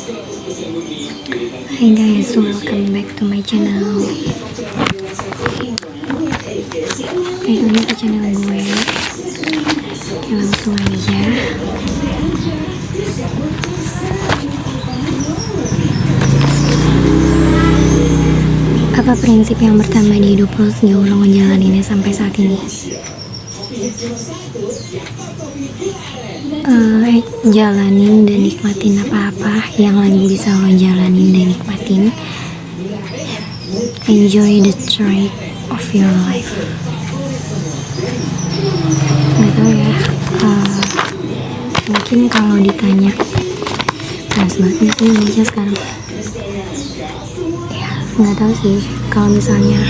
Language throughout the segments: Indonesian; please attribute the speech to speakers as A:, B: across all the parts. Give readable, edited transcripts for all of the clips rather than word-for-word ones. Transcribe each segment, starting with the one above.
A: Hi guys, welcome back to my channel. Oke, ini ke channel gue. Oke, langsung aja. Apa prinsip yang bertambah di hidup lo sejauh lo ngejalaninnya sampai saat ini? Jalanin dan nikmatin apa-apa yang lagi bisa lo jalanin dan nikmatin. Enjoy the track of your life. Gak tau ya, mungkin kalau ditanya panas banget gak sih Indonesia sekarang ya, gak tau sih. Kalau misalnya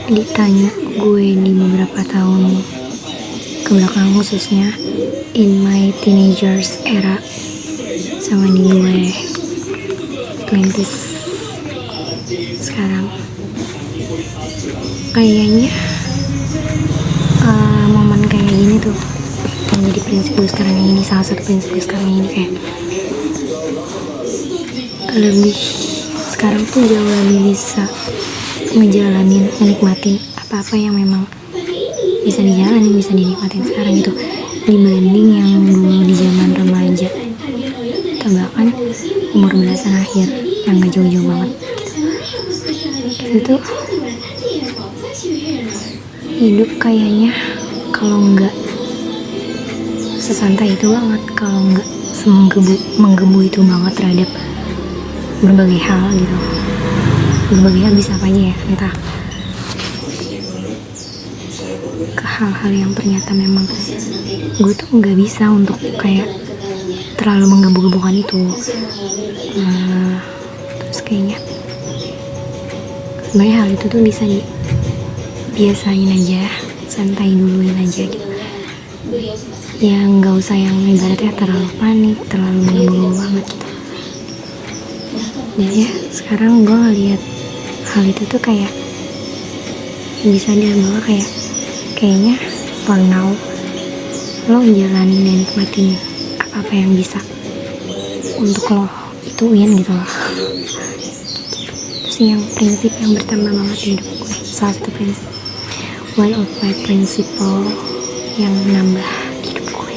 A: ditanya gue di beberapa tahun kebelakang, khususnya in my teenagers era sama di gue 20s sekarang, kayaknya momen kayak gini tuh yang jadi prinsip gue sekarang yang ini, salah satu prinsip gue sekarang yang ini, kayak lebih sekarang tuh jauh lebih bisa ngejalanin, menikmatin apa-apa yang memang bisa dijalanin, bisa dinikmatin sekarang gitu, dibanding yang dulu di zaman remaja atau bahkan umur belasan akhir yang gak jauh-jauh banget gitu. Itu tuh hidup kayaknya kalau nggak sesantai itu banget, kalau nggak menggebu itu banget terhadap berbagai hal gitu. Berbagai hal bisa apa aja ya, entah ke hal-hal yang ternyata memang gue tuh nggak bisa untuk kayak terlalu menggebu-gebukan itu. Terus kayaknya sebenarnya hal itu tuh bisa dibiasain aja, santai duluin aja gitu ya, nggak usah yang ibaratnya terlalu panik, terlalu menggebu-gebu banget gitu. Dan ya sekarang gue ngeliat hal itu tuh kayak bisa dia bawa kayaknya for now lo jalanin dan nikmatin apa-apa yang bisa untuk lo ituin gitu loh. Terus yang prinsip yang bertambah banget di hidup gue, salah satu prinsip, one of my principle yang nambah di hidup gue,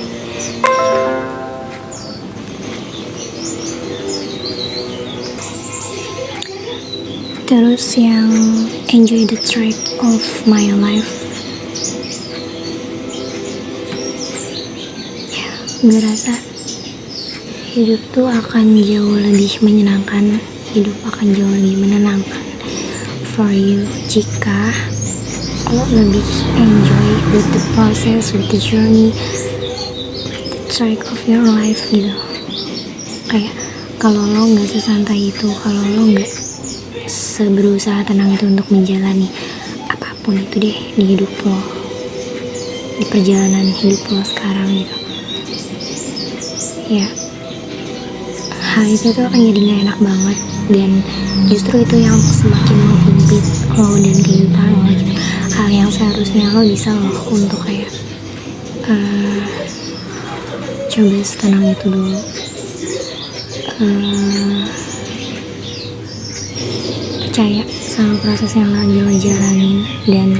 A: terus yang enjoy the track of my life. Ya, gue rasa hidup tuh akan jauh lebih menyenangkan, hidup akan jauh lebih menenangkan for you jika lo lebih enjoy with the process, with the journey, with the track of your life gitu. Kayak kalau lo nggak sesantai itu, kalau lo nggak seberusaha tenang itu untuk menjalani apapun itu deh di hidup lo, di perjalanan hidup lo sekarang gitu ya, hal itu tuh akan jadi gak enak banget. Dan justru itu yang semakin menghimpit lo dan kehidupan lo gitu. Hal yang seharusnya lo bisa lo untuk kayak coba setenang itu dulu, percaya sama proses yang lagi lo jalanin, dan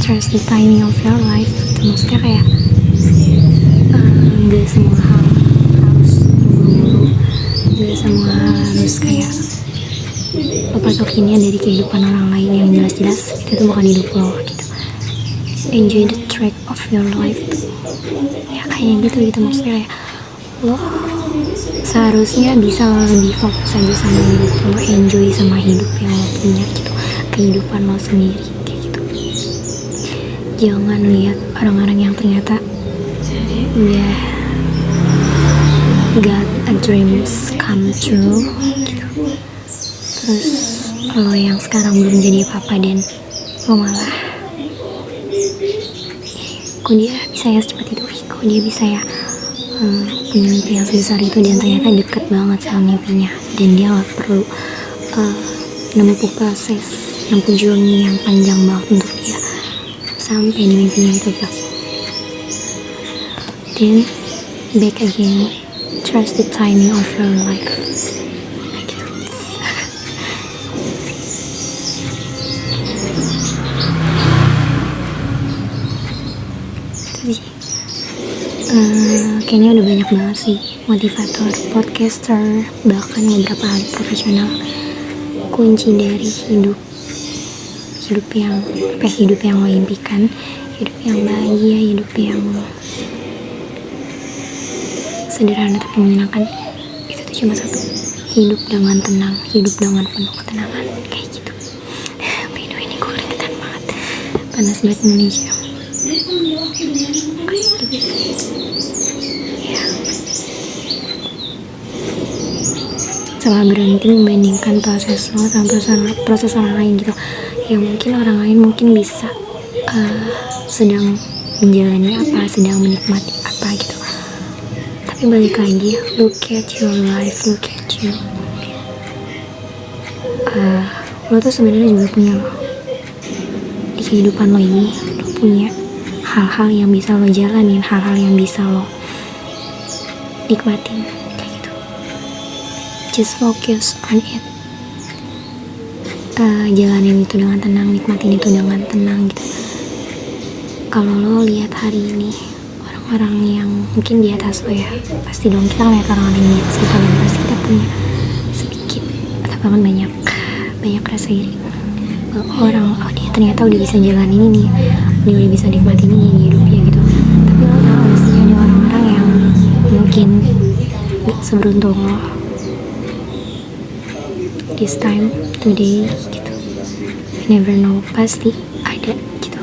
A: trust the timing of your life gitu. Maksudnya kayak gak semua hal harus buru-buru, gak semua hal harus kayak lo patokinnya dari kehidupan orang lain yang jelas-jelas itu tuh bukan hidup lo gitu. Enjoy the track of your life tuh ya kayak gitu maksudnya kayak lo seharusnya bisa lo lebih fokus aja sama hidup lo, enjoy sama hidup yang lo punya gitu, kehidupan lo sendiri kayak gitu. Jangan lihat orang-orang yang ternyata udah got a dreams come true gitu, terus lo yang sekarang belum jadi apa-apa dan lo malah kok dia bisa ya secepat itu, kok dia bisa ya punya mimpi yang sebesar itu, dan ternyata deket banget sama mimpinya, dan dia gak perlu nempuh proses, nempuh journey yang panjang banget untuk dia sampai di mimpinya itu gitu. then back again, trust the timing of your life. Kayaknya udah banyak banget sih motivator, podcaster, bahkan beberapa ahli profesional kunci dari hidup yang lo impikan, hidup yang bahagia, hidup yang sederhana tapi menyenangkan. Itu tuh cuma satu, hidup dengan tenang, hidup dengan penuh ketenangan, kayak gitu. By the way, ini gue keringetan banget, panas banget Indonesia. Ya, sama berhenti membandingkan proses lo sama proses orang lain gitu. Ya mungkin orang lain mungkin bisa sedang menjalani apa, sedang menikmati apa gitu. Tapi balik lagi, look at your life, look at you. Lo tuh sebenarnya juga punya lo di kehidupan lo ini. Lo punya hal-hal yang bisa lo jalanin, hal-hal yang bisa lo nikmatin, kayak gitu. Just focus on it. Jalanin itu dengan tenang, nikmatin itu dengan tenang gitu. Kalau lo lihat hari ini orang yang mungkin di atas lo ya, pasti dong kita ngeliat orang-orang yang di atas kita, dan pasti kita punya sedikit atau bahkan banyak rasa iri bahwa dia ternyata udah bisa jalanin ini, dia udah bisa nikmatin ini di hidupnya gitu. Tapi lo tau gak sih, ada orang-orang yang mungkin gak seberuntung lo this time, today gitu. You never know, pasti ada gitu.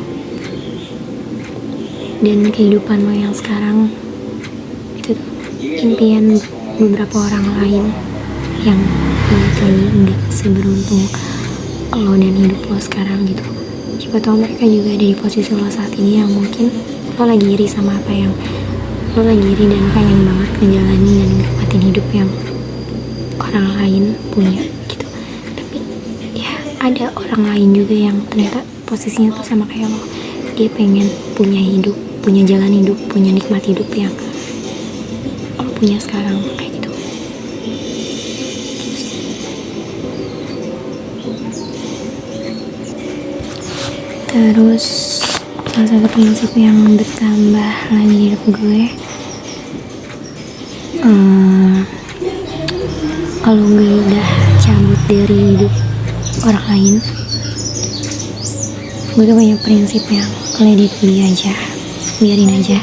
A: Dan kehidupan lo yang sekarang itu tuh impian beberapa orang lain yang balik lagi gak seberuntung lo dan hidup lo sekarang gitu. Siapa tahu mereka juga ada di posisi lo saat ini yang mungkin lo lagi iri sama apa yang lo lagi iri, dan pengen banget ngejalanin dan nikmatin hidup yang orang lain punya gitu. Tapi ya ada orang lain juga yang ternyata posisinya tuh sama kayak lo, dia pengen punya hidup, punya jalan hidup, punya nikmat hidup yang lo punya sekarang, kayak gitu. Terus salah satu prinsip yang bertambah lagi di hidup gue, kalau gue udah cabut dari hidup orang lain, gue tuh punya prinsip yang let it be aja, biarin aja.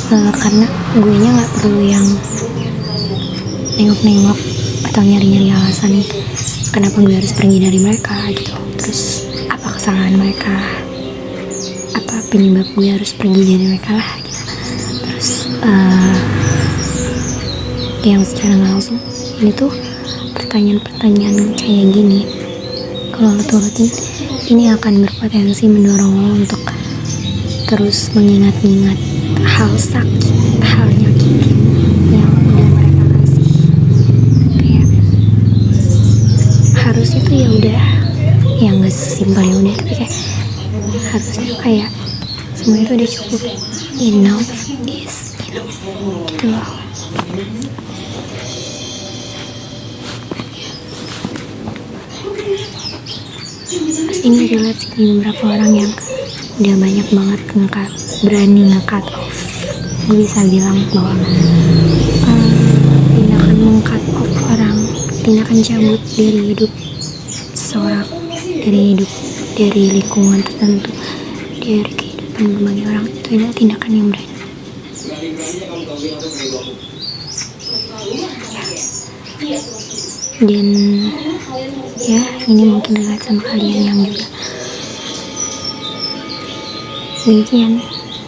A: Karena gue nya gak perlu yang nengok-nengok atau nyari-nyari alasan kenapa gue harus pergi dari mereka gitu. Terus apa kesalahan mereka, apa penyebab gue harus pergi dari mereka lah gitu. Terus yang secara langsung ini tuh pertanyaan-pertanyaan kayak gini, kalau lo turutin, ini akan berpotensi mendorong lo untuk terus mengingat-ingat hal sakit, hal nyakitin yang udah mereka kasih. Kayak harusnya tuh ya udah, ya nggak sesimpel ya udah, tapi kayak harusnya kayak semua itu udah cukup, enough is enough gitu loh. Ini relate sih di beberapa orang yang udah banyak banget berani nge-cut off. Gue bisa bilang bahwa tindakan meng-cut off orang, tindakan cabut dari hidup seseorang, dari lingkungan tertentu, dari kehidupan berbagai orang, itu adalah tindakan yang berani. Dan ya, ini mungkin relate sama kalian yang juga demikian,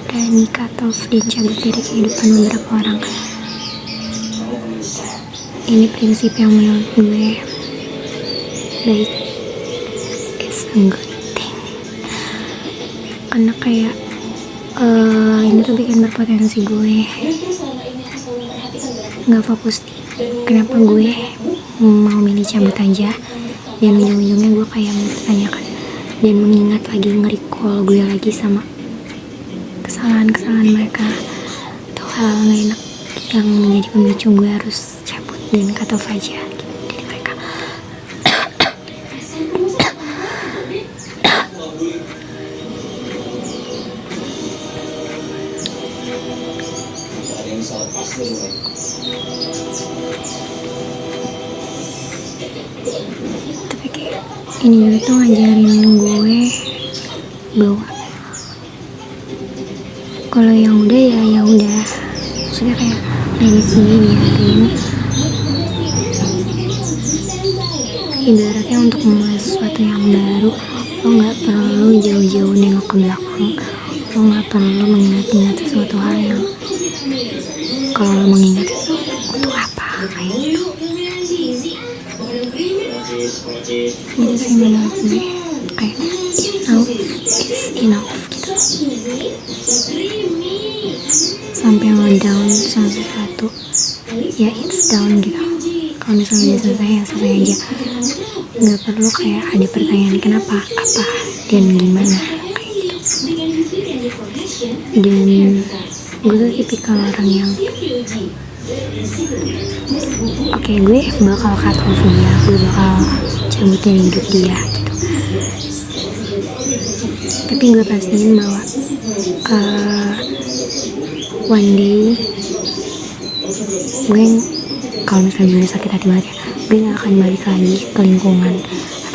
A: berani cut off dan cabut dari kehidupan beberapa orang. Ini prinsip yang menurut gue baik, it's a good thing. Karena kayak ini tuh bikin berpotensi gue gak fokus di kenapa gue mau milih cabut aja, dan ujung-ujungnya gue kayak mempertanyakan dan mengingat lagi, nge-recall gue lagi sama kesalahan mereka atau hal-hal gak enak yang menjadi pemicu gue harus cabut dan cut off aja gitu dari mereka. Tapi kayak ini juga tuh ngajarin gue bahwa kalau yang udah ya udah, maksudnya kayak dari sini biarin, ibaratnya untuk memulai sesuatu yang baru lo nggak perlu jauh-jauh nengok ke belakang, lo nggak perlu mengingat-ingat sesuatu hal yang kalau lo mengingat itu untuk apa kayak gitu. Jadi sih menurut gue kayak enough is enough gitu. Sampai lo down sama sesuatu ya it's down gitu. Kalau misalnya udah selesai ya selesai aja, nggak perlu kayak ada pertanyaan kenapa, apa, dan gimana kayak gitu. Dan gue tuh tipikal orang yang oke, gue bakal cut off dia, gue bakal cabut dari hidup dia gitu. Tapi gue pastiin bahwa one day gue kalau misalnya gue sakit hati banget ya, gue gak akan balik lagi ke lingkungan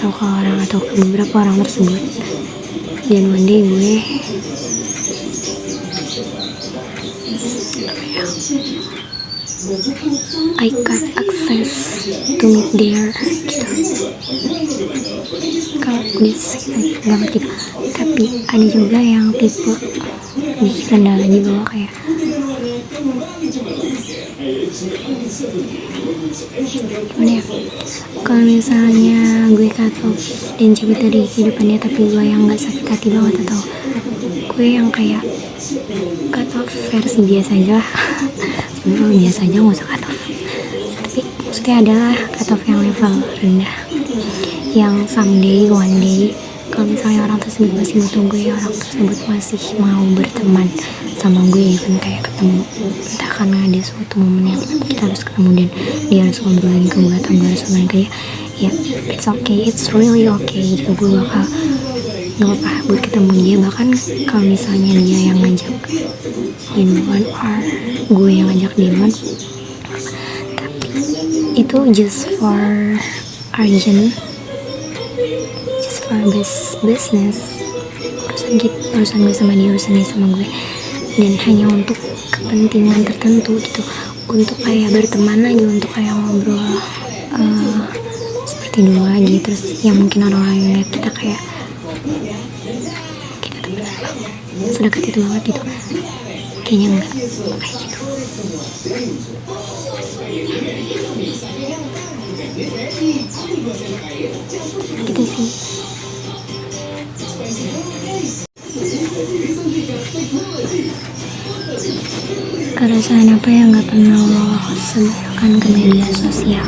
A: atau ke orang atau ke beberapa orang tersebut. Dan one day gue I got access to meet there gitu. Kalau udah sakit hati banget gitu. Tapi ada juga yang tipe lebih rendah lagi bahwa kayak gimana ya, kalau misalnya gue cut off dan cabut dari kehidupannya tapi gue yang gak sakit hati banget, atau gue yang kayak cut off versi biasa aja lah. Sebenernya biasa aja gak usah cut off, tapi maksudnya adalah cut off yang level rendah, yang someday, one day kalau misalnya orang tersebut masih butuh gue, orang tersebut masih mau berteman sama gue, even kayak ketemu entah karena ada suatu momen yang kita harus ketemu dan dia harus ngobrolin ke gue atau gue harus ngobrolin ke dia, ya it's okay, it's really okay gitu. Gue bakal gak apa-apa buat ketemu dia, bahkan kalau misalnya dia yang ngajak duluan or gue yang ngajak duluan, tapi itu just for urgent, just for business, urusan gue sama dia, urusan dia sama gue, dan hanya untuk kepentingan tertentu gitu, untuk kayak berteman lagi, untuk kayak ngobrol seperti dulu lagi. Terus yang mungkin orang-orang yang lihat kita kayak kita temenan banget, sedekat itu banget gitu, kayaknya enggak kayak gitu. Gitu sih. Keresahan apa yang gak pernah lo sebarkan ke media sosial?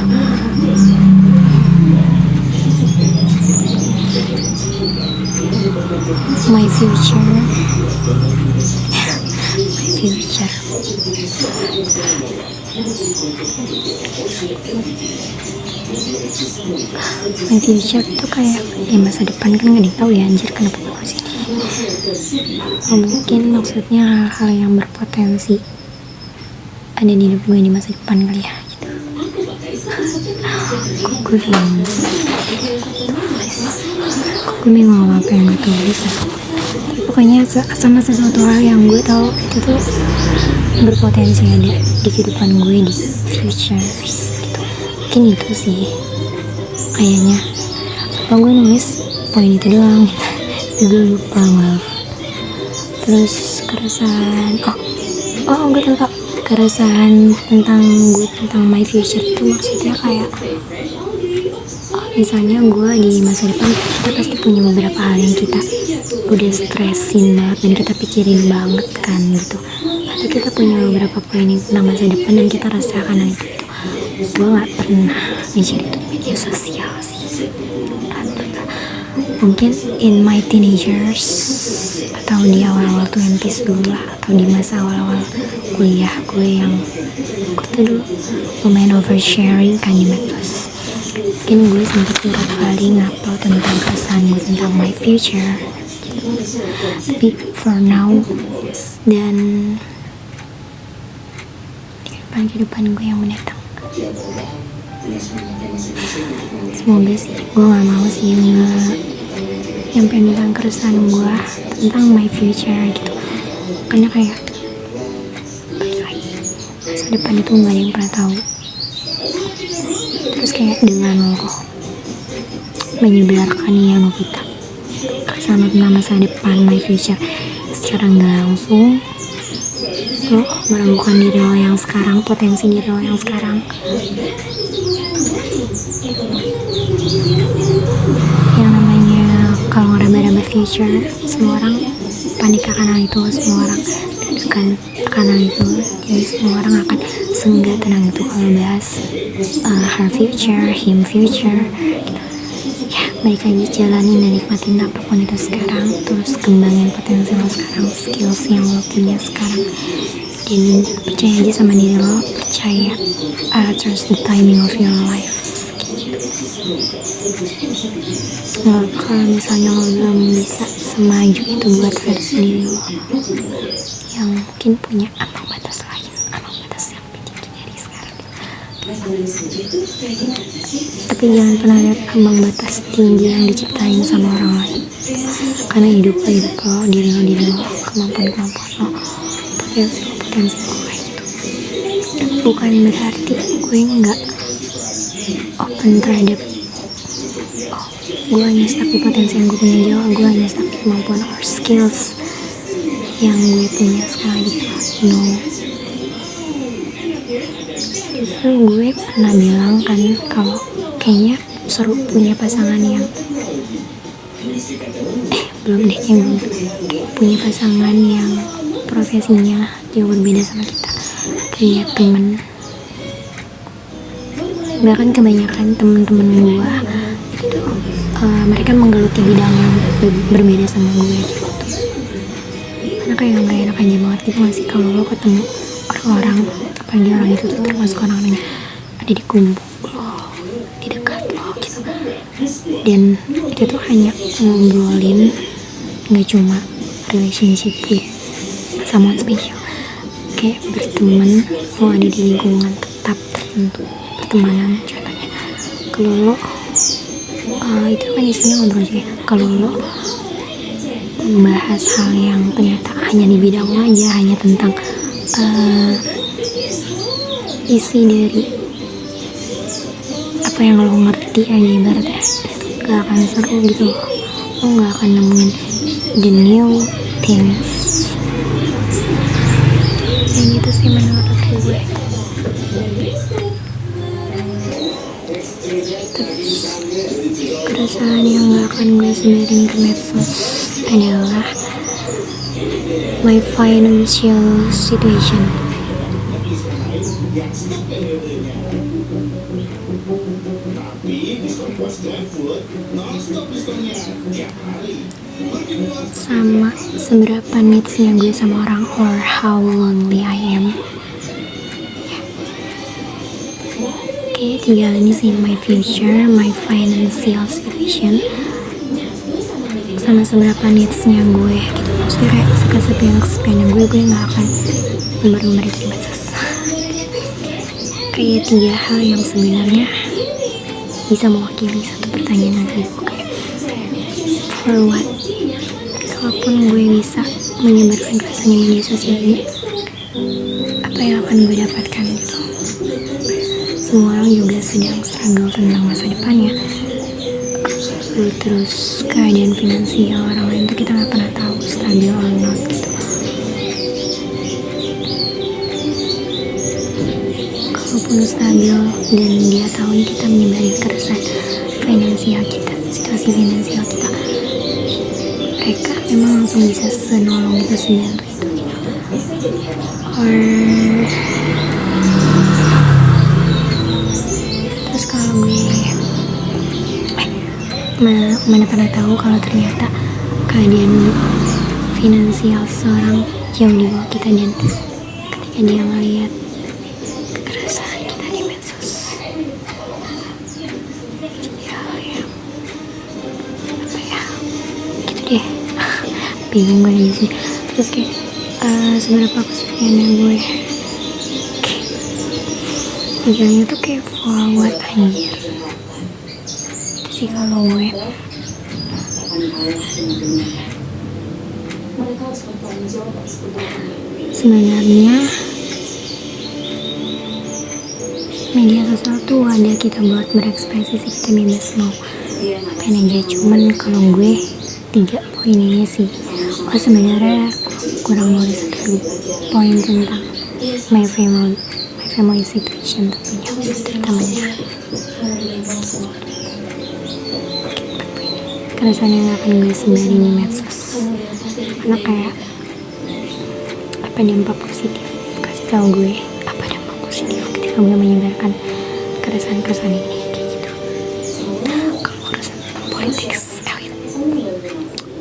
A: My future. My future tuh kayak ya masa depan kan gak ditahu ya, anjir kenapa gue sih. Mungkin maksudnya hal-hal yang berpotensi ada di hidup gue di masa depan kali ya gitu. Kok gue bingung apa yang gue tulis ya. Pokoknya sama sesuatu hal yang gue tahu itu tuh berpotensi ada di kehidupan gue di futures gitu. Mungkin itu sih kayaknya. Soalnya gue nulis poin itu doang gitu. Gue lupa, maaf. Terus keresahan gue tahu keresahan tentang my future itu maksudnya kayak misalnya gue di masa depan kita pasti punya beberapa hal yang kita udah stresin banget dan kita pikirin banget kan gitu, atau kita punya beberapa planning tentang masa depan dan kita rasakan hal itu gitu. Gue gak pernah nge-share itu di media sosial sih. Mungkin in my teenagers atau atau di awal-awal 20s dulu lah, atau di masa awal-awal kuliah gue yang gue tuh dulu lumayan oversharing kan di medsos. Mungkin gue sempat beberapa kali ngupload tentang keresahan gue tentang my future gitu. Tapi for now dan kehidupan gue yang mendatang, semoga sih gue gak mau sih nyampein tentang keresahan gue tentang my future gitu, karena kayak balik lagi masa depan itu gak ada yang pernah tahu. Terus kayak dengan lo menyebarkan yang kita keresahan tentang masa depan my future secara gak langsung, lo menemukan diri lo yang sekarang, potensi diri lo yang sekarang. Yang namanya kalau ngeraba-raba future, semua orang panik akan hal itu, semua orang deg-degan akan hal itu, jadi semua orang akan senggak tenang itu kalau bahas her future, him future gitu. Ya baik lagi, jalanin dan nikmatin apapun itu sekarang, terus kembangin potensi lo sekarang, skills yang lo punya sekarang, dan percaya aja sama diri lo, percaya trust the timing of your life gitu. Kalau misalnya lo belum bisa semaju itu buat versi diri lo yang mungkin punya ambang batas lain, ambang batas yang lebih tinggi dari sekarang, tapi jangan pernah lihat ambang batas tinggi yang diciptain sama orang lain, karena hidup lo, diri lo, kemampuan lo, potensi lo kayak gitu. Bukan berarti gue nggak open terhadap gue hanya stuck di potensi yang gue punya jauh, gue hanya stuck di kemampuan or skills yang gue punya sekarang gitu. No, justru gue pernah bilang kan kalau kayaknya seru punya pasangan yang belum deh, yang punya pasangan yang profesinya jauh berbeda sama kita, punya temen, bahkan kebanyakan temen-temen gue itu mereka menggeluti bidang yang berbeda sama gue gitu. Karena kayak gak enak aja banget gitu gak sih kalau lo ketemu orang-orang, apalagi orang itu tuh termasuk orang yang ada di kubu lo, di dekat lo gitu, dan itu tuh hanya ngobrolin gak cuma relationship with someone special, kayak berteman, lo ada di lingkungan tetap tertentu, pertemanan contohnya. Kalau lo itu kan isinya ngobrol aja, kalau lo membahas hal yang ternyata hanya di bidang lo aja, hanya tentang isi dari apa yang lo ngerti aja, ibaratnya itu gak akan seru gitu, lo gak akan nemuin the new things. Yang gitu sih menurut gue. Terus keresahan yang gak akan gue sebarin ke medsos adalah my financial situation. Sama seberapa needsnya gue sama orang, or how lonely I am. Oke, tiga ini sih, my future, my financial situation, sama seberapa needsnya gue gitu. Maksudnya kayak kesepian gue gak akan umbar-umbar itu di medsos. Kayak tiga hal yang sebenarnya bisa mewakili satu pertanyaan lagi gue, kayak for what? Kalaupun gue bisa menyebarkan keresahan di media sosial ini, apa yang akan gue dapatkan gitu? Semua orang juga sedang struggle tentang masa depannya. Terus keadaan finansial orang lain tuh kita gak pernah tahu stabil or not gitu. Kalaupun stabil dan dia tahu nih kita menyebarin keresahan finansial kita, situasi finansial kita, mereka memang langsung bisa senolong itu, sebantu itu gitu. Or terus kalau gue mana pernah tahu kalau ternyata keadaan finansial seseorang jauh di bawah kita, dan ketika dia melihat kekerasan kita di medsos, jadi hal yang apa ya gitu deh. Bingung gue aja sih. Terus kayak seberapa kesukaannya gue kayak tiganya tuh kayak forward anjir. Itu sih kalau gue. Sebenarnya media sosial tuh ada kita buat berekspresi sih, kita bebas mau ngapain aja. Cuman kalau gue 3 poin ini sih, sebenarnya kurang nulis satu poin tentang my family situation tentunya, terutamanya kekerasan yang akan gue sebari di medsos. Karena kayak apa dampak positif, kasih tahu gue apa dampak positif ketika gue menyebarkan kekerasan ini kayak gitu. Kalau kekerasan politik elit,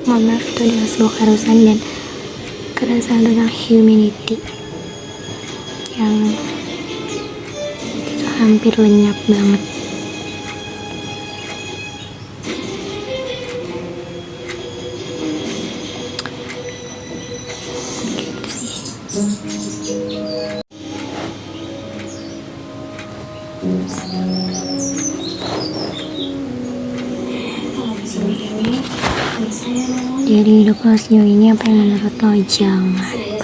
A: mohon maaf, itu adalah sebuah kekerasan dan kekerasan tentang humanity yang itu hampir lenyap banget. Jadi hidup lo sejauh ini apa yang menurut lo jangan banget?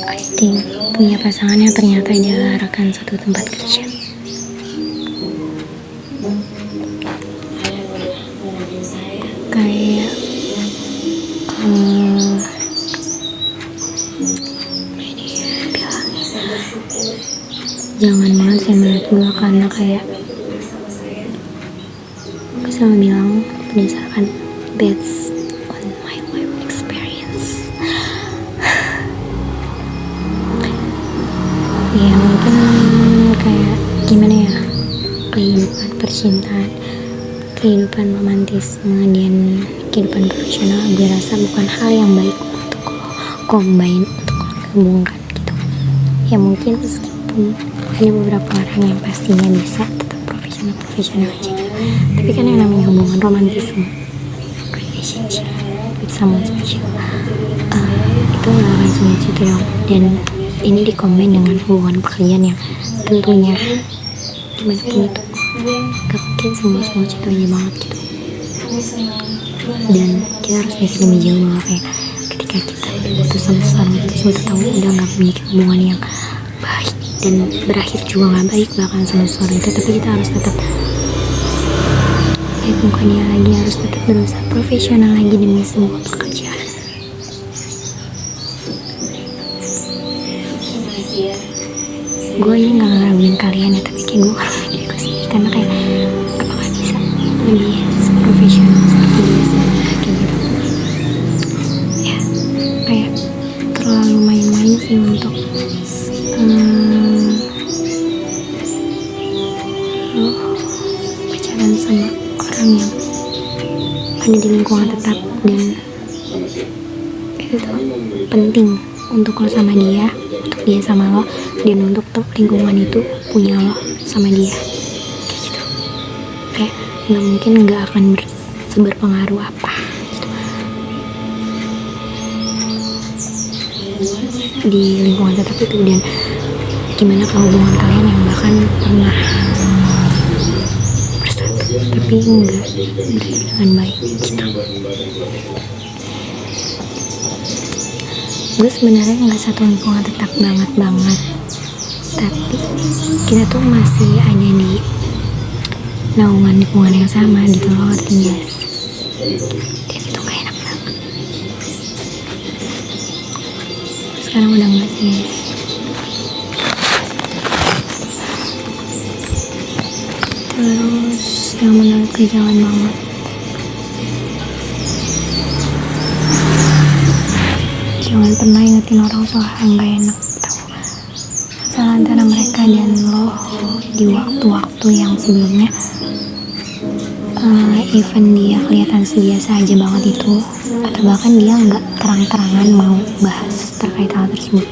A: I think punya pasangan yang ternyata adalah rekan satu tempat kerja. Kayak jangan banget sih menurut gue, karena kayak gue selalu bilang berdasarkan based on my life experience. Ya mungkin kayak gimana ya, kehidupan percintaan, kehidupan romantisme, dan kehidupan profesional gue rasa bukan hal yang baik untuk lo combine, untuk lo gabungkan gitu. Ya mungkin meskipun ada beberapa orang yang pastinya bisa tetap profesional aja gitu, tapi kan yang namanya hubungan romantisme, relationship with someone special, itu gak akan semua situ dong. Dan ini dikombin dengan hubungan pekerjaan yang tentunya gimana pun itu gak mungkin semua situ aja banget gitu. Dan kita harus mikir lebih jauh bahwa kayak ketika kita udah putus sama seseorang, terus kita tahu udah gak memiliki hubungan yang baik dan berakhir juga gak baik bahkan sama seseorang itu, tapi kita harus tetap lihat muka dia lagi, harus tetap berusaha profesional lagi demi sebuah pekerjaan. Gue ini gak ngeraguin kalian ya, tapi kayak gue ngeraguin diri gue sendiri, karena kayak apakah bisa lebih seprofesional seperti dia sebenarnya kayak gitu. Ya kayak terlalu main-main sih untuk lo pacaran sama orang yang ada di lingkungan tetap, dan itu tuh penting untuk lo sama dia, untuk dia sama lo, dan untuk lingkungan itu punya lo sama dia kayak gitu. Kayak gak mungkin gak akan berpengaruh apa gitu di lingkungan tetap itu. Dan gimana kalau hubungan kalian yang bahkan pernah bersatu tapi enggak berakhir dengan baik gitu. Gue sebenarnya nggak satu lingkungan tetap banget, tapi kita tuh masih ada di naungan lingkungan yang sama gitu loh, ngerti guys? Dan itu gak enak banget. Sekarang udah enggak sih guys. Terus yang menurut gue jangan banget, jangan pernah ingetin orang soal yang gak enak, tau. masalah antara mereka dan lo di waktu-waktu yang sebelumnya. Even dia kelihatan sebiasa aja banget itu, atau bahkan dia nggak terang-terangan mau bahas terkait hal tersebut.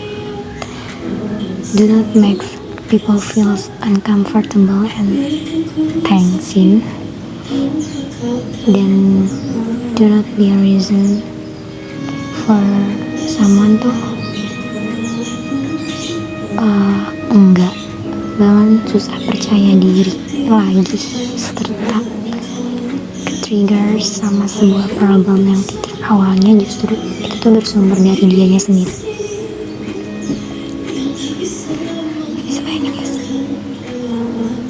A: Do not make people feel uncomfortable and tensin, dan do not be a reason for someone tuh enggak banget susah percaya diri lagi, serta ke-trigger sama sebuah problem yang titik awalnya justru itu tuh bersumber dari dianya sendiri. Bisa bayangin guys,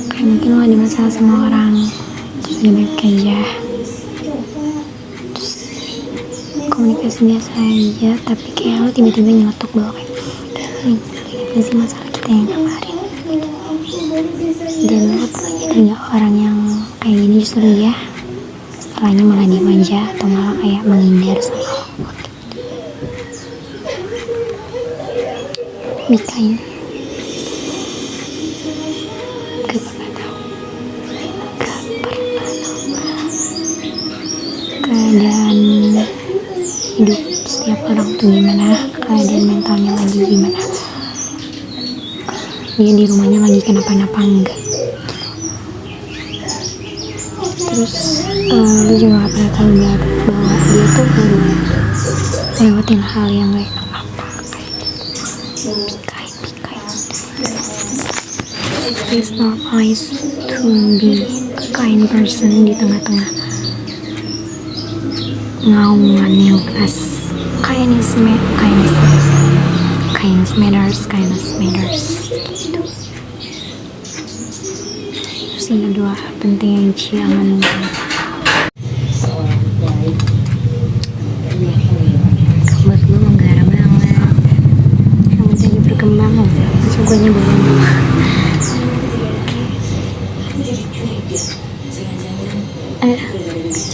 A: kayak mungkin lo ada masalah sama orang, terus udah baik aja, terus komunikasi biasa aja, tapi kayak lo tiba-tiba nyeletuk bahwa kayak ini sih masalah kita yang kemarin, dan lo pernah jadi nggak orang yang kayak gini justru dia setelahnya malah diem aja atau malah kayak menghindar sama lo. Be kind. Gak pernah tahu keadaan hidup setiap orang tuh gimana, keadaan mentalnya lagi gimana, dia di rumahnya lagi kenapa-napa enggak. Terus lu juga gak pernah tahu bahwa dia tuh baru lewatin hal yang gak enak apa kayak gitu. Be kind. It's not nice to be a kind person di tengah-tengah ngaungan yang keras. Kindness matters gitu. Terus ini dua penting yang jangan rambut gue menggarang banget, rambut lagi berkembang, masuk gue nyebelin.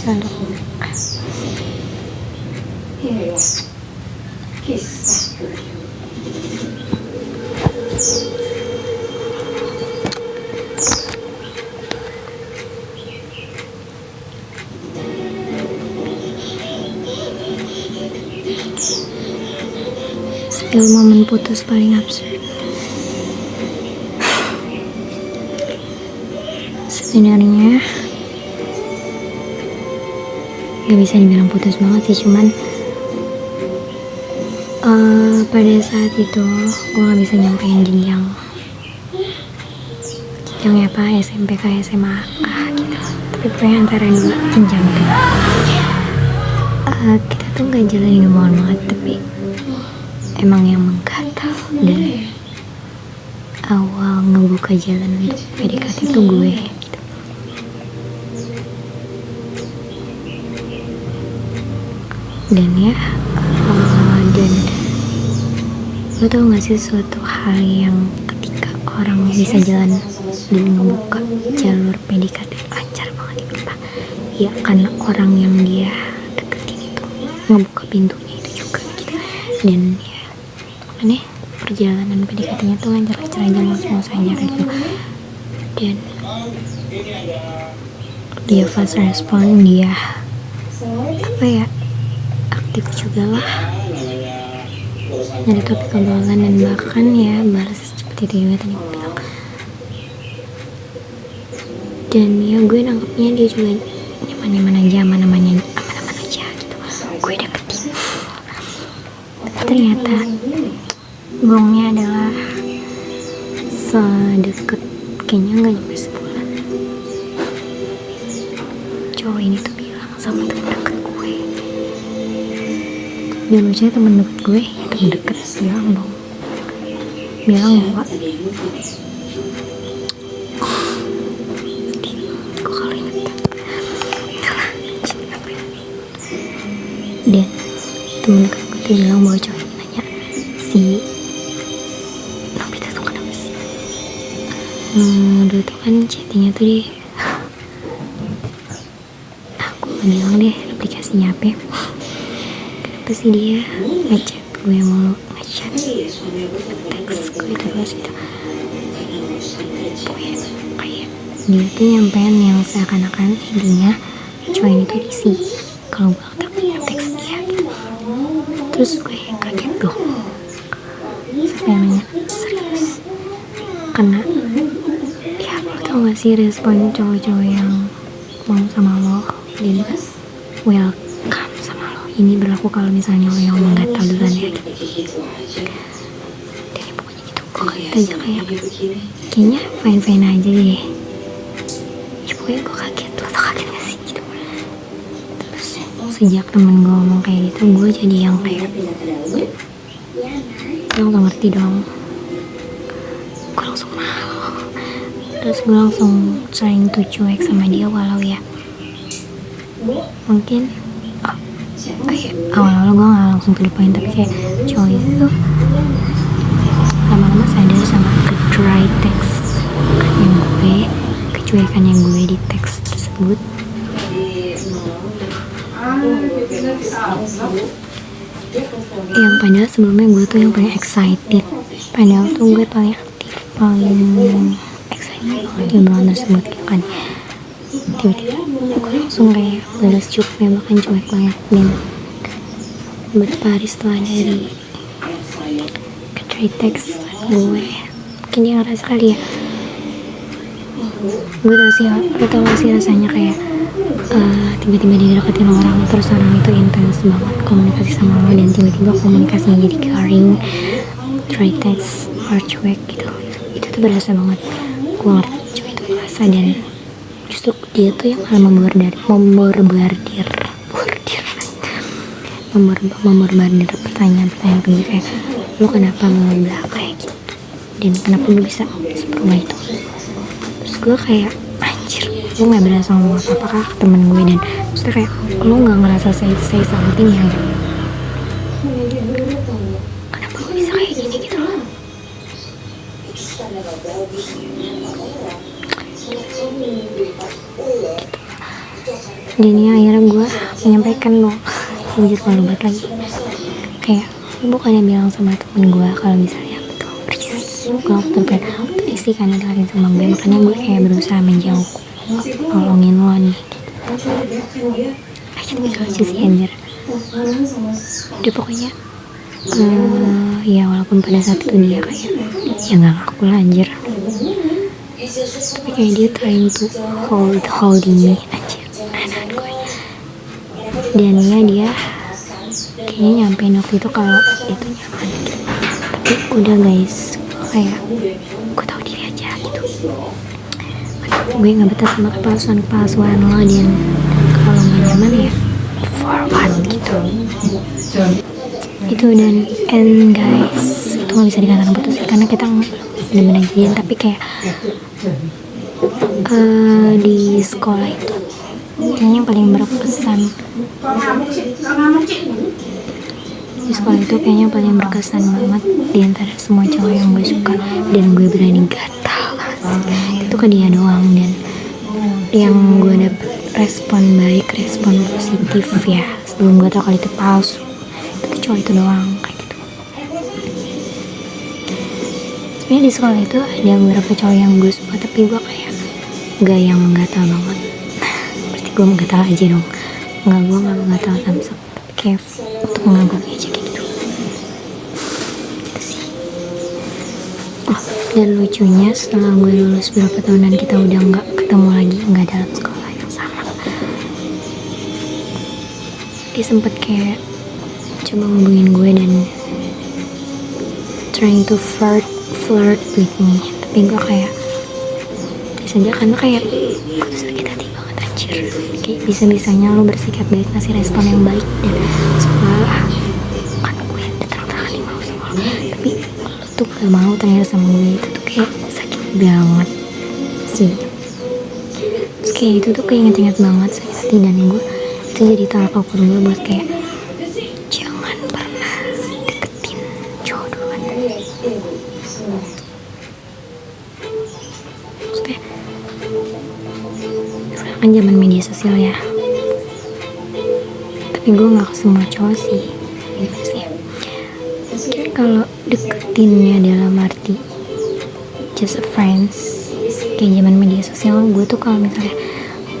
A: Contoh spill momen putus paling absurd. Sebenarnya gak bisa dibilang putus banget sih, cuman pada saat itu gue gak bisa nyampein jenjangnya apa, SMP ke SMA kah gitu, tapi pokoknya antara dua jenjang itu kita tuh gak jalanin hubungan banget, tapi emang yang menggatal dan awal ngebuka jalan untuk PDKT itu gue gitu. Dan ya dan lo tau gak sih suatu hal yang ketika orang bisa jalan dan ngebuka jalur PDKT lancar banget itu apa? Ya karena orang yang dia deketin itu ngebuka pintunya itu juga gitu. Dan ya aneh, perjalanan PDKT-nya tuh lancar-lancar aja, mulus-mulus aja kayak gitu. Dan dia fast respon, dia apa ya, aktif juga lah, ada topik obrolan, dan bahkan ya balas seperti itu juga tadi gue bilang. Dan ya gue nangkepnya dia juga nyaman-nyaman aja, aman-aman aja gitu, gue deketin. Tapi ternyata gongnya adalah sedekat kayaknya nggak nyampe sebulan, cowok ini tuh bilang sama temen deket gue, dan lucunya temen deket gue ya temen deket bilang bahwa kok kalau inget dan temen deket gue tuh bilang bahwa cowok ini nanya, si Nobita tuh kenapa sih dulu tuh kan chattingnya tuh di aku bilang deh aplikasinya apa, kenapa sih dia ngechat gue mulu, chat teks gue terus gitu. Pokoknya kayak dia tuh nyampein yang seakan-akan intinya cowok ini tuh isi kalau gue teks dia gitu. Terus gue kaget dong sampai nanya, serius? Karena ya lo tau gak sih respon cowok-cowok yang mau sama lo dan welcome sama lo ini berlaku kalau misalnya lo yang ngomong gatal duluan ya gitu. Dan ya pokoknya gitu, gue kaget aja kayak kayaknya fine-fine aja deh ya. Pokoknya gue kaget, lo tau kaget gak sih gitu. Terus sejak temen gue ngomong kayak gitu, gue jadi yang kayak lo gak ngerti dong. Gue langsung malu. Terus gue langsung trying to cuek sama dia, walau ya mungkin kayak awal-awal gue gak langsung to the point, tapi kayak cowok itu lama-lama sadar sama ke dry text yang gue, kecuekan yang gue di teks tersebut. Yang padahal sebelumnya gue tuh yang paling excited, padahal tuh gue paling aktif, paling excited banget di obrolan tersebut gitu kan. Tiba-tiba gue langsung kayak balas cukupnya, bahkan cuek banget. Dan beberapa hari setelah dari ke teks gue, mungkin dia ngerasa kali ya, gue tau gak sih rasanya kayak tiba-tiba dideketin orang, terus orang itu intens banget komunikasi sama lo, dan tiba-tiba komunikasinya jadi garing, dry text, or cuek gitu. Itu tuh berasa banget. Gue ngerti cuy itu berasa, dan justru dia tuh yang malah membordir pertanyaan-pertanyaan ke gue kayak, lo kenapa bla kayak gitu, dan kenapa lo bisa seberubah itu. Terus gue kayak anjir, lo gak berasa ngomong apa-apa kah ke temen gue, dan maksudnya kayak lo gak ngerasa say something yang kenapa lo bisa kayak gini gitu loh. Dan ya akhirnya gue menyampaikan dong, anjir malu banget lagi, kayak bukannya bilang sama temen gue kalau misalnya aku tuh risih, gue langsung risih kan dikatain sama gue, makanya gue kayak berusaha menjauh, nolongin lo nih gitu. Akhirnya gue lucu sih anjir. Udah pokoknya ya walaupun pada saat itu dia kayak ya gak ngaku lah anjir, tapi kayak dia trying to holding me anjir, gue. Dan ya dia kayaknya nyampein waktu itu kalau itu nyaman gitu. Tapi udah guys, gue kayak gue tahu diri aja gitu, gue gak betah sama kepalsuan lo, dan kalau gak nyaman ya forward gitu itu. Dan and guys, itu gak bisa dikatakan putus karena kita bener-bener jadian, tapi kayak di sekolah itu kayaknya yang paling berkesan, di sekolah itu kayaknya yang paling berkesan banget di antara semua cowok yang gue suka dan gue berani gatal itu ke dia doang. Dan yang gue dapet respon baik, respon positif ya, sebelum gue tau kalau itu palsu, itu cowok itu doang kayak gitu. Sebenarnya di sekolah itu ada beberapa cowok yang gue suka, tapi gue kayak gak yang menggatal banget. Berarti gue menggatal aja dong. Enggak, gue gak menggatal samsak, tapi kayak untuk mengagumi aja kayak gitu. Gitu sih. Oh, dan lucunya setelah gue lulus berapa tahunan, kita udah gak ketemu lagi, gak dalam sekolah yang sama. Dia sempet kayak coba ngubungin gue dan trying to flirt with me, tapi gue kayak biasa aja, karena kayak gue tuh sakit hati banget anjir. Kayak bisa-bisanya lo bersikap baik, ngasih respon yang baik, dan seolah kan gue udah terang-terangan nih mau sama lo, tapi lo tuh gak mau ternyata sama gue. Itu tuh kayak sakit banget sih. Terus kayak itu tuh keinget-inget banget, sakit hati, dan gue itu jadi tolak ukur gue buat kayak jangan pernah deketin cowok duluan. Maksudnya sekarang kan zaman media sosial ya, tapi gue gak ke semua cowok sih, gimana sih ya, mungkin kalau deketinnya dalam arti just a friends kayak zaman media sosial, gue tuh kalau misalnya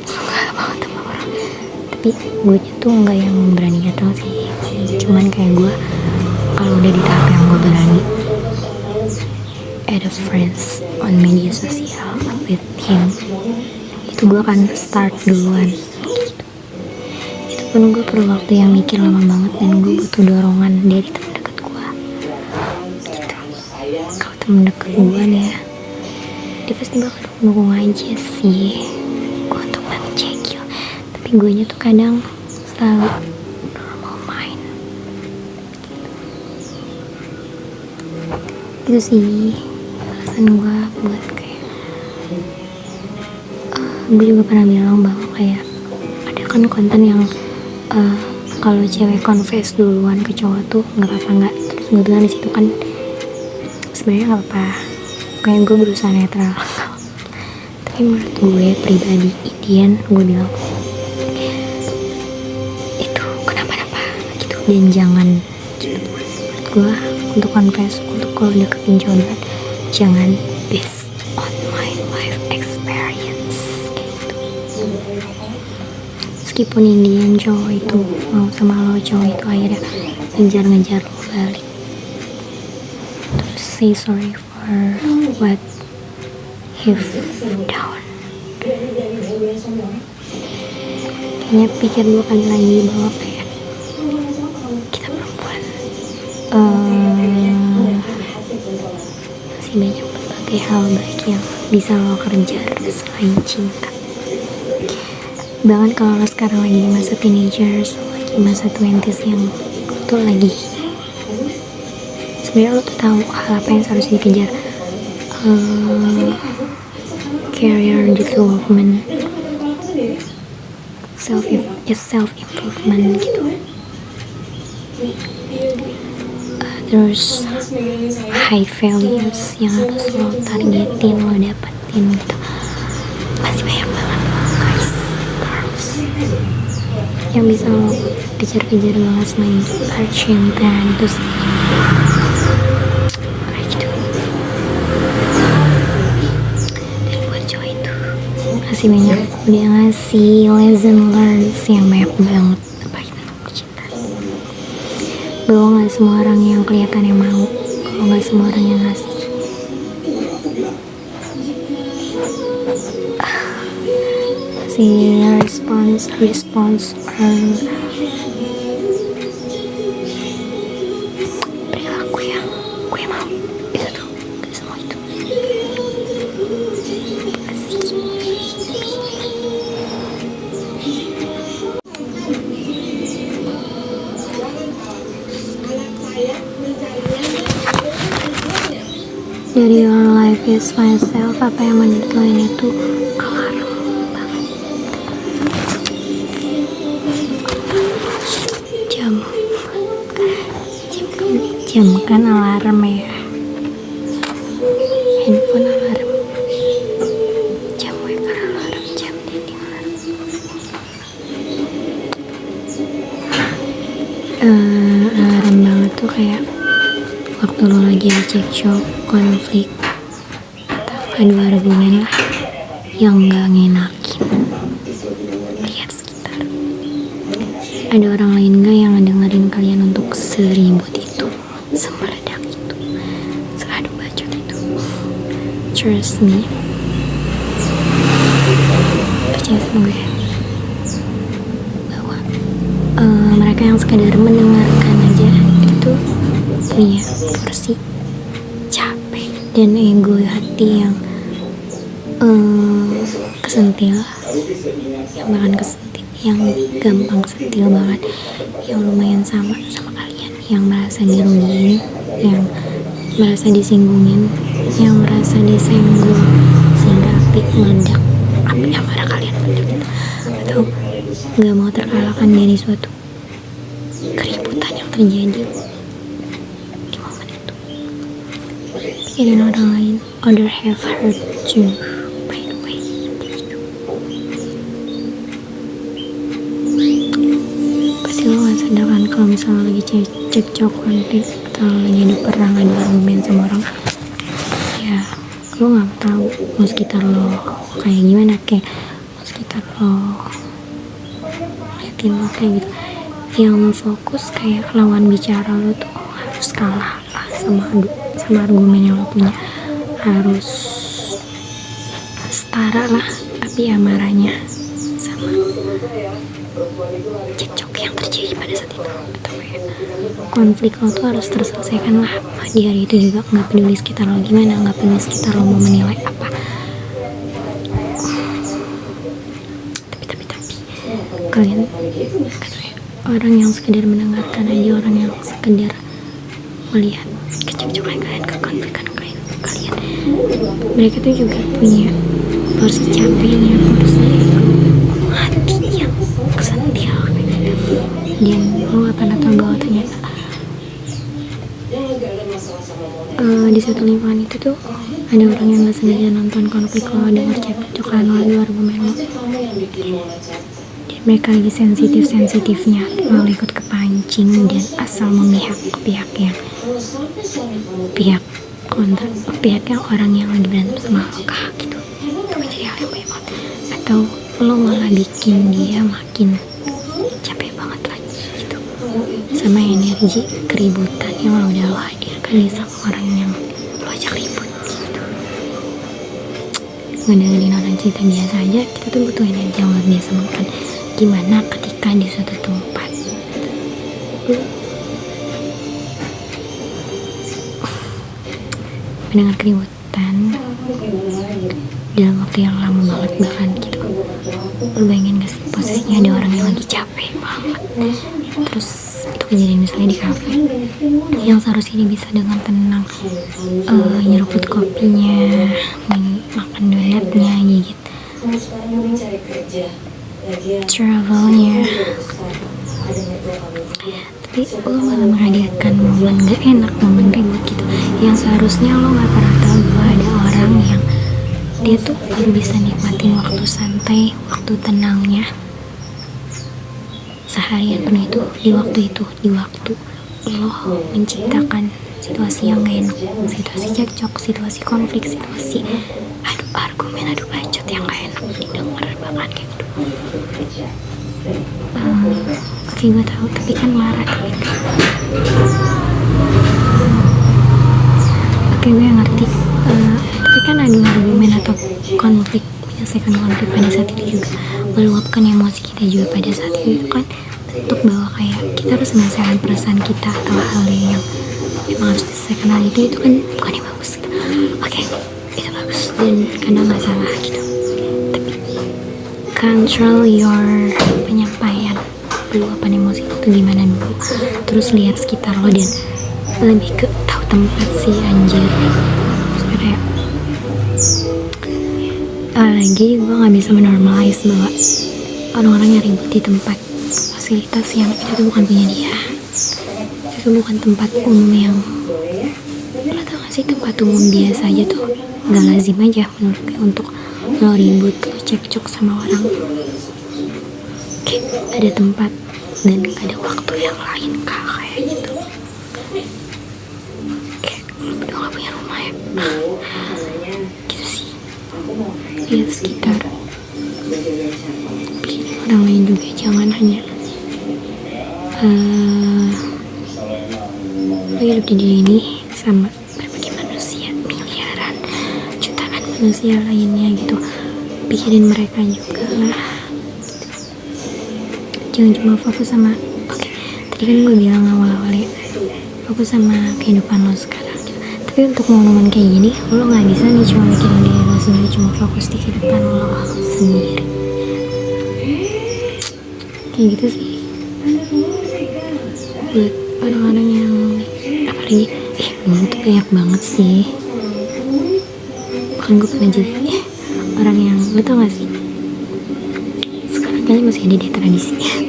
A: suka banget sama orang, tapi gue tuh nggak yang berani gatel sih, cuman kayak gue kalau udah di tahap yang gue berani add a friends on media sosial with him, itu gue akan start duluan gitu. Itu pun gue perlu waktu yang mikir lama banget, dan gue butuh dorongan dari temen deket gue gitu. Kalau temen deket gue nih ya, dia pasti bakal dukung aja sih gue untuk ngecekil, tapi gue nya tuh kadang selalu normal mind gitu sih alasan gue buat kayak gue juga pernah bilang bahwa kayak ada kan konten yang kalau cewek confess duluan ke cowok tuh nggak apa-apa, nggak, terus gue bilang di situ kan sebenarnya nggak apa-apa, kayak gue berusaha netral tapi menurut gue pribadi Indian, gue bilang itu kenapa-napa gitu, dan jangan gitu. Menurut gue untuk confess, untuk kalau deketin cowok jangan based on my life experience gitu. Meskipun Indian cowok itu mau sama lo, cowok itu akhirnya ngejar lo balik, terus say sorry for what you've done. Kayaknya pikir 2 kali lagi bahwa kayak kita perempuan masih banyak berbagai hal baik yang bisa lo kerja selain cinta. Bahkan kalau lo sekarang lagi di masa teenagers, lagi masa 20s yang lo tuh lagi sebenarnya lo tuh tahu hal apa yang harus dikejar, career development, self improvement gitu. Terus high values yang harus lo targetin, lo dapetin gitu. Masih banyak banget guys, girls, yang bisa lo kejar-kejar banget selain percintaan itu sendiri. Kayak gitu. Dan buat cowok itu masih banyak udah ngasih lesson learned yang banyak banget apalagi tentang percintaan, bahwa gak semua orang yang kelihatannya mau, bahwa gak semua orang yang ngasih. Si response perilaku yang gue mau itu tuh gak semua itu. Dari your life is myself, apa yang menurut lo ini tuh kelar banget. Jam kan alarm ya, handphone alarm, jam waker alarm, jam dinding alarm. Alarm banget tuh kayak waktu lo lagi cekcok, konflik, atau adu argumen lah yang gak ngenakin. Lihat sekitar, ada orang lain gak yang ngedengerin kalian untuk seribut itu, semeledak itu, seadu bacot itu. Trust me, percaya sama gue bahwa mereka yang sekadar mendengarkan aja itu punya porsi capek dan ego hati yang kesentil, yang gampang kesentil banget, yang lumayan sama kalian, yang merasa dirugiin, yang merasa disinggungin, yang merasa disenggol sehingga api meledak, api yang marah kalian meledak, atau gak mau terkalahkan dari suatu keributan yang terjadi di momen itu. Pikirin orang lain, other have hurt you by the way. Pasti lo gak sadar kan kalau misalnya lagi cekcok konflik atau ketika lo lagi ada perang, ada argumen sama orang, ya lo nggak tahu mau sekitar lo kayak gimana, kayak mau sekitar lo liatin lo kayak gitu. Yang lo fokus kayak lawan bicara lo tuh harus kalah lah sama argumen yang lo punya, harus setara lah api amarahnya sama cekcok yang terjadi pada saat itu, atau kayak konflik lo tuh harus terselesaikan lah di hari itu juga. Nggak peduli sekitar lo gimana, nggak peduli sekitar lo mau menilai apa. Tapi kalian orang yang sekedar mendengarkan aja, orang yang sekedar melihat kecekcokan kalian, kekonflikan kalian, mereka tuh juga punya porsi capeknya, porsi hati yang kesentil gitu. Dan lo gak pernah tahu bahwa ternyata di satu lingkungan itu tuh ada orang yang gak sengaja nonton konflik lo, denger cekcokan lo, ada argumen lo, dan mereka lagi sensitifnya lalu ikut kepancing dan asal memihak ke pihak yang orang yang lagi berantem sama lo kah gitu. Itu kan jadi hal yang baik banget. Atau lo malah bikin dia makin capek banget lagi gitu sama energi keributan yang lo udah hadirkan di sama orang yang lo ajak ribut gitu. Ngedengerin orang cerita biasa aja, kita tuh butuh energi yang luar biasa banget. Gimana ketika di suatu tempat mendengar keributan dalam waktu yang lama banget bahkan gitu. Lo bayangin gak sih posisinya ada orang yang lagi capek banget, terus itu kejadian misalnya di kafe yang seharusnya bisa dengan tenang nyeruput kopinya, makan donatnya, gigit travelnya, tapi lo malah menghadirkan momen gak enak, momen ribut gitu, yang seharusnya lo gak pernah tahu bahwa ada orang yang dia tuh baru bisa nikmatin waktu santai, waktu tenangnya seharian penuh itu di waktu lo menciptakan situasi yang gak enak, situasi cekcok, situasi konflik, situasi adu argumen, adu bacot yang gak enak didengar bahkan kayak gitu. Oke, gue tahu, tapi kan marah, oke, gue ngerti, tapi kan adu argumen atau konflik, menyelesaikan konflik pada saat itu juga meluapkan emosi kita juga pada saat itu kan bentuk bahwa kayak kita harus menyelesaikan perasaan kita atau hal yang memang harus diselesaikan. Hal itu kan bukan yang bagus gitu. Oke, itu bagus dan kadang gak salah gitu, tapi control your penyampaian, peluapan emosi itu gimana dulu, terus lihat sekitar lo dan lebih ke tahu tempat sih anjir. Kayak lagi gue nggak bisa menormalize bahwa orang-orang yang ribut di tempat fasilitas yang itu bukan punya dia, itu bukan tempat umum yang lo tau gak sih, tempat umum biasa aja tuh gak lazim aja menurut gue untuk lo ribut, lo cekcok sama orang. Kayak ada tempat dan ada waktu yang lain kah kayak gitu. Kayak lo berdua gak punya rumah ya gitu sih. Lihat sekitar, pikirin orang lain juga, jangan hanya lo hidup di dunia ini sama berbagai manusia, miliaran, jutaan manusia lainnya gitu. Pikirin mereka juga lah, jangan cuma fokus sama tadi kan gue bilang awal-awal ya, fokus sama kehidupan lo sekarang gitu. Tapi untuk momen kayak gini lo gak bisa nih cuma mikirin diri lo sendiri, cuma fokus di kehidupan lo sendiri kayak gitu sih. Buat orang-orang yang apalagi dulu tuh banyak banget sih, bahkan gue pernah jadi orang yang, lo tau gak sih, sekarang kayaknya masih ada deh tradisi kayak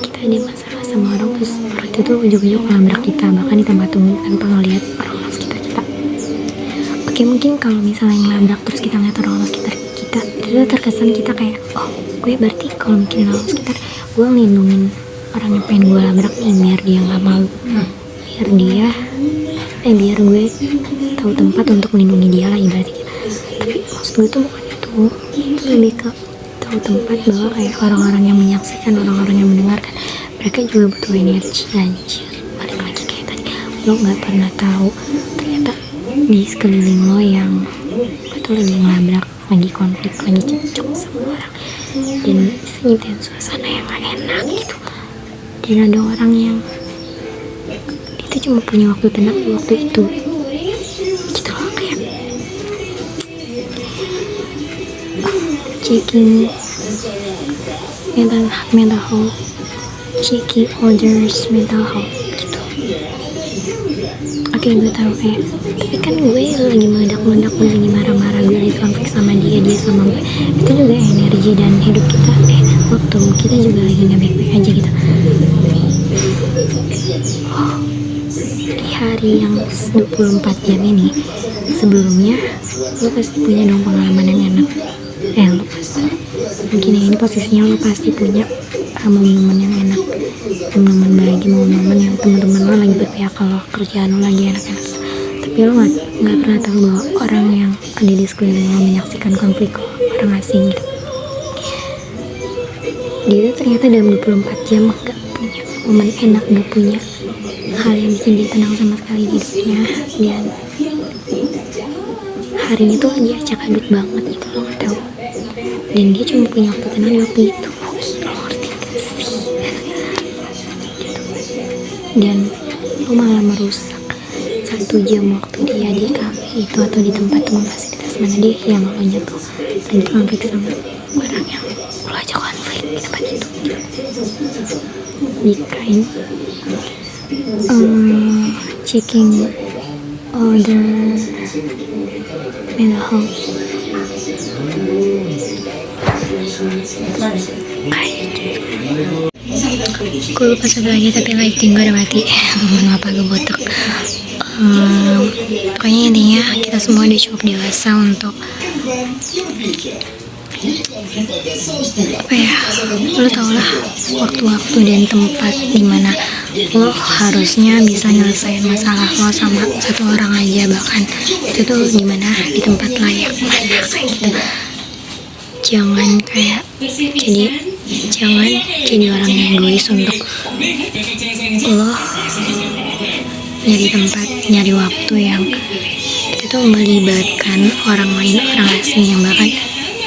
A: kita ada masalah sama orang, terus orang itu tuh ujung-ujung ngelabrak kita bahkan di tempat umum tanpa ngeliat orang sekitar kita. Oke, mungkin kalau misalnya ngelabrak terus kita ngeliat orang sekitar kita, itu terkesan kita kayak, oh gue berarti kalau mikirin orang sekitar gue ngelindungin orang yang pengen gue labrak nih biar dia nggak malu, biar gue tahu tempat untuk melindungi dia lah ibaratnya gitu. Tapi maksud gue tuh bukan itu lebih ke tahu tempat bahwa kayak orang-orang yang menyaksikan, orang-orang yang mendengarkan, mereka juga butuh energi. Anjir, balik lagi kayak tadi, lo nggak pernah tahu ternyata di sekeliling lo yang lo tuh lagi ngelabrak, lagi konflik, lagi cekcok sama orang, dan itu nyiptain suasana yang gak enak gitu. Dan ada orang yang itu cuma punya waktu tenang di waktu itu gitu loh, kayak checking mental health, checking others mental health gitu. Oke, gue tahu kayak, tapi kan gue lagi meledak-meledak, gue lagi marah-marah, gue lagi konflik sama dia sama gue, itu juga energi dan hidup kita, waktu kita juga lagi gak baik-baik aja gitu. Di hari yang 24 jam ini sebelumnya lo pasti punya dong pengalaman yang enak. Lo pasti mungkin ini posisinya lo pasti punya momen-momen yang enak, momen-momen bahagia, momen-momen yang teman-teman lo lagi berpihak kalau kerjaan lo lagi enak-enak. Tapi lo nggak pernah tahu bahwa orang yang ada di sekeliling lo menyaksikan konflik lo, orang asing gitu. Dia tuh ternyata dalam 24 jam gak punya momen enak, gak punya hal yang bikin dia tenang sama sekali di hidupnya. Dan harinya tuh lagi acak adut banget gitu, lo gak tahu. Dan dia cuma punya waktu tenang di waktu itu. Lo ngerti gak sih? Dan lo malah merusak 1 jam waktu dia di kafe itu atau di tempat fasilitas mana dia yang lo tuh lagi konflik sama orang yang lo ajak konflik di tempat itu. Be kind, checking other mental health. Gue lupa satu lagi tapi lighting gue udah mati. Mohon maaf agak botak. Pokoknya intinya kita semua udah cukup dewasa untuk lo tau lah waktu-waktu dan tempat dimana lo harusnya bisa nyelesain masalah lo sama satu orang aja, bahkan itu tuh dimana di tempat layak mana kayak gitu. Jangan jadi orang yang egois untuk lo nyari tempat, nyari waktu yang itu tuh melibatkan orang lain, orang asing yang bahkan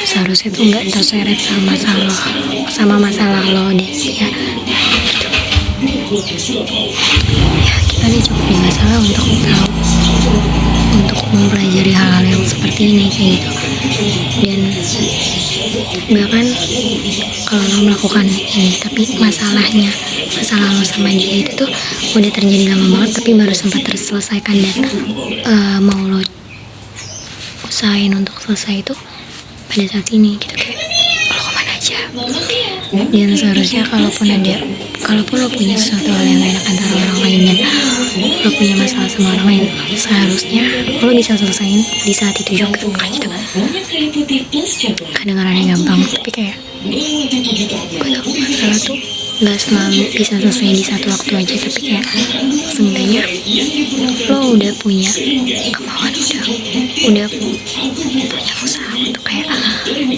A: seharusnya tuh nggak terseret sama masalah lo. Dan ya kita udah cukup dewasa untuk tahu, untuk mempelajari hal-hal yang seperti ini kayak gitu. Dan bahkan kalau lo melakukan ini tapi masalah lo sama dia itu tuh udah terjadi lama banget tapi baru sempat terselesaikan, dan mau lo usahain untuk selesai itu pada saat ini gitu, kayak lo kemana aja. Dan seharusnya kalaupun lo punya sesuatu hal yang enak antara orang lain dan lo punya masalah sama orang lain, seharusnya lo bisa selesain di saat itu juga kayak gitu. Kedengarannya gampang tapi kayak masalah tuh gak selalu bisa selesai di satu waktu aja, tapi kayak seenggaknya lo udah punya kemauan, udah punya usaha untuk kayak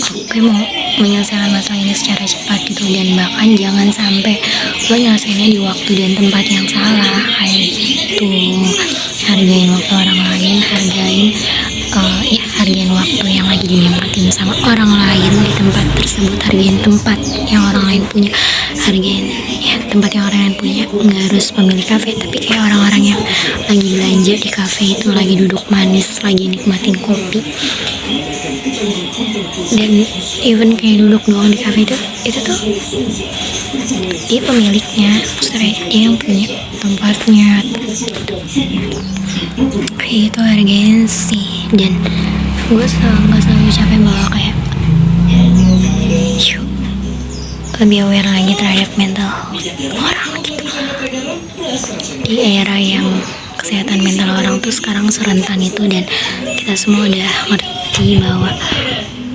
A: gue mau menyelesaikan masalah ini secara cepat gitu. Dan bahkan jangan sampai lo nyelesainnya di waktu dan tempat yang salah kayak gitu. Hargain waktu orang lain, hargain waktu yang lagi dinikmatin sama orang lain di tempat tersebut. Hargain tempat yang orang lain punya, hargain tempat yang orang lain punya. Nggak harus pemilik kafe, tapi kayak orang-orang yang lagi belanja di kafe itu, lagi duduk manis, lagi nikmatin kopi, dan even kayak duduk doang di kafe itu tuh dia pemiliknya, maksudnya dia yang punya tempatnya gitu. Kayak itu hargain sih. Dan gue nggak selalu capek bahwa kayak lebih aware lagi terhadap mental health orang gitu. Di era yang kesehatan mental orang tuh sekarang serentan itu, dan kita semua udah ngerti bahwa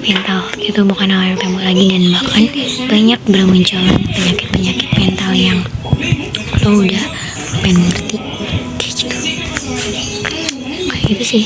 A: mental health itu bukan hal yang tabu lagi, dan bahkan banyak bermunculan penyakit-penyakit mental mental yang lo pengen ngerti kayak gitu sih.